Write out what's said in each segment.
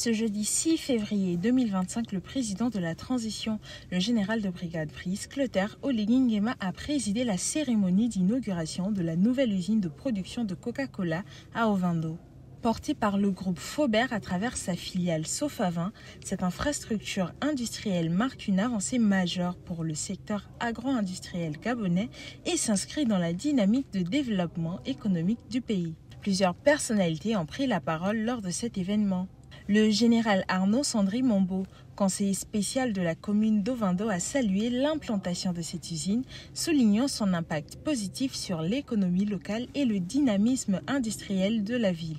Ce jeudi 6 février 2025, le président de la transition, le général de brigade Brice Clotaire Oligui Nguema, a présidé la cérémonie d'inauguration de la nouvelle usine de production de Coca-Cola à Ovando. Portée par le groupe Faubert à travers sa filiale Sofavin, cette infrastructure industrielle marque une avancée majeure pour le secteur agro-industriel gabonais et s'inscrit dans la dynamique de développement économique du pays. Plusieurs personnalités ont pris la parole lors de cet événement. Le général Arnaud Sandri Mombo, conseiller spécial de la commune d'Ovando, a salué l'implantation de cette usine, soulignant son impact positif sur l'économie locale et le dynamisme industriel de la ville.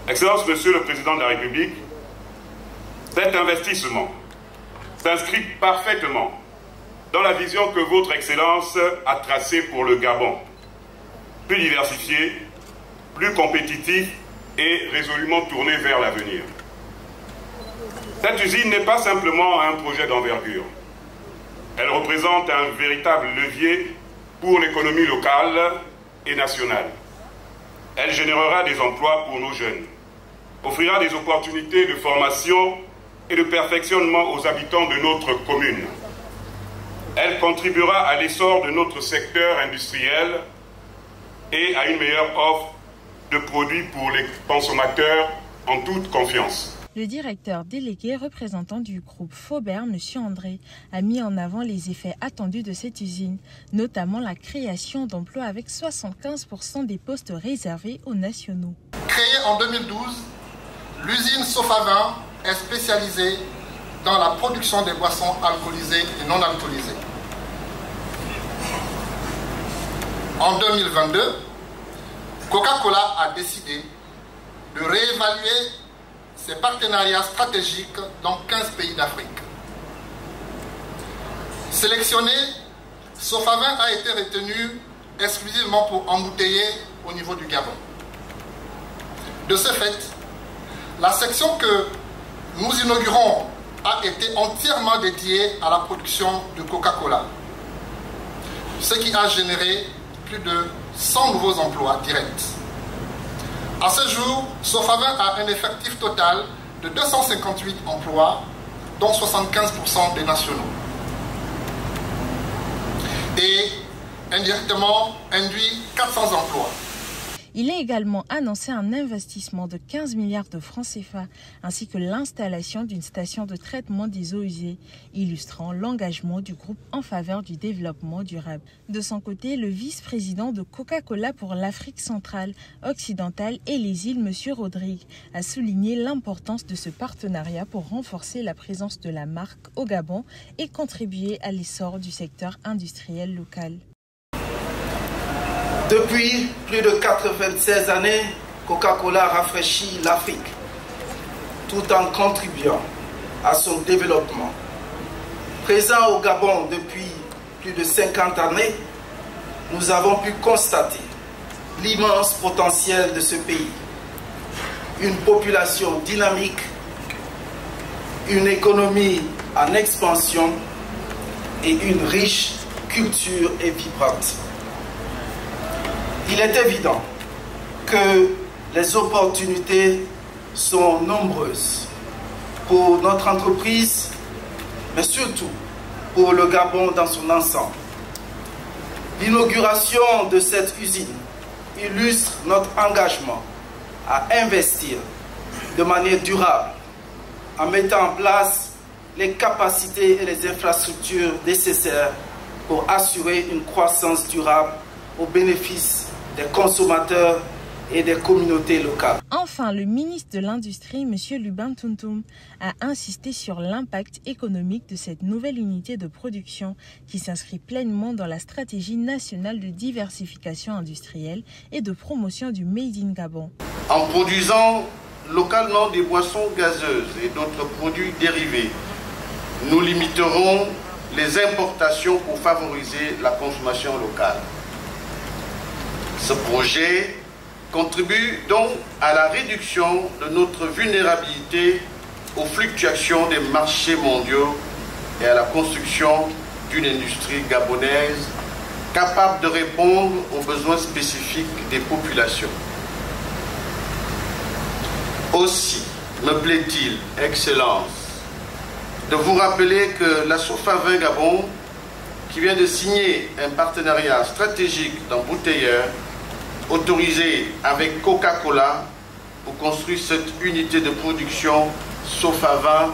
Excellence, Monsieur le Président de la République, cet investissement s'inscrit parfaitement dans la vision que votre Excellence a tracée pour le Gabon. Plus diversifié, plus compétitif et résolument tourné vers l'avenir. Cette usine n'est pas simplement un projet d'envergure. Elle représente un véritable levier pour l'économie locale et nationale. Elle générera des emplois pour nos jeunes, offrira des opportunités de formation et de perfectionnement aux habitants de notre commune. Elle contribuera à l'essor de notre secteur industriel et à une meilleure offre de produits pour les consommateurs en toute confiance. Le directeur délégué représentant du groupe Faubert, M. André, a mis en avant les effets attendus de cette usine, notamment la création d'emplois avec 75% des postes réservés aux nationaux. Créée en 2012, l'usine Sofavin est spécialisée dans la production des boissons alcoolisées et non alcoolisées. En 2022, Coca-Cola a décidé de réévaluer ses partenariats stratégiques dans 15 pays d'Afrique. Sélectionné, Sofavin a été retenu exclusivement pour embouteiller au niveau du Gabon. De ce fait, la section que nous inaugurons a été entièrement dédiée à la production de Coca-Cola, ce qui a généré plus de 100 nouveaux emplois directs. À ce jour, Sofavin a un effectif total de 258 emplois, dont 75% des nationaux. Et indirectement induit 400 emplois. Il a également annoncé un investissement de 15 milliards de francs CFA ainsi que l'installation d'une station de traitement des eaux usées, illustrant l'engagement du groupe en faveur du développement durable. De son côté, le vice-président de Coca-Cola pour l'Afrique centrale, occidentale et les îles, M. Rodrigue, a souligné l'importance de ce partenariat pour renforcer la présence de la marque au Gabon et contribuer à l'essor du secteur industriel local. Depuis plus de 96 années, Coca-Cola rafraîchit l'Afrique, tout en contribuant à son développement. Présent au Gabon depuis plus de 50 années, nous avons pu constater l'immense potentiel de ce pays. Une population dynamique, une économie en expansion et une riche culture et vibrante. Il est évident que les opportunités sont nombreuses pour notre entreprise, mais surtout pour le Gabon dans son ensemble. L'inauguration de cette usine illustre notre engagement à investir de manière durable en mettant en place les capacités et les infrastructures nécessaires pour assurer une croissance durable au bénéfice des consommateurs et des communautés locales. Enfin, le ministre de l'Industrie, M. Lubin Tuntum, a insisté sur l'impact économique de cette nouvelle unité de production qui s'inscrit pleinement dans la stratégie nationale de diversification industrielle et de promotion du Made in Gabon. En produisant localement des boissons gazeuses et d'autres produits dérivés, nous limiterons les importations pour favoriser la consommation locale. Ce projet contribue donc à la réduction de notre vulnérabilité aux fluctuations des marchés mondiaux et à la construction d'une industrie gabonaise capable de répondre aux besoins spécifiques des populations. Aussi, me plaît-il, Excellence, de vous rappeler que la Sofavin Gabon, qui vient de signer un partenariat stratégique d'embouteilleur autorisé avec Coca-Cola pour construire cette unité de production Sofavin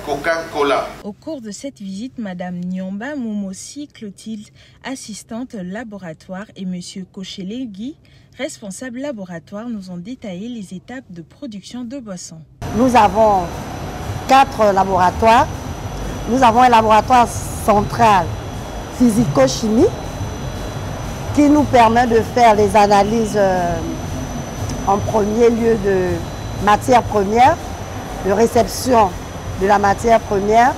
Coca-Cola. Au cours de cette visite, Madame Nyomba Momosi Clotilde, assistante laboratoire, et Monsieur Kochelegui, responsable laboratoire, nous ont détaillé les étapes de production de boissons. Nous avons 4 laboratoires. Nous avons un laboratoire central physico-chimie qui nous permet de faire les analyses en premier lieu de matières premières, de réception de la matière première,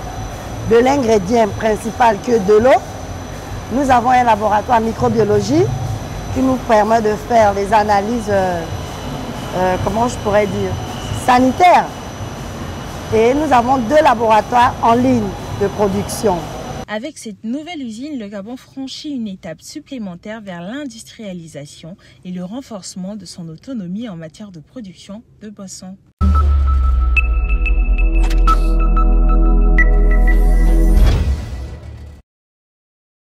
de l'ingrédient principal que de l'eau. Nous avons un laboratoire microbiologie qui nous permet de faire les analyses, comment je pourrais dire, sanitaires. Et nous avons 2 laboratoires en ligne de production. Avec cette nouvelle usine, le Gabon franchit une étape supplémentaire vers l'industrialisation et le renforcement de son autonomie en matière de production de boissons.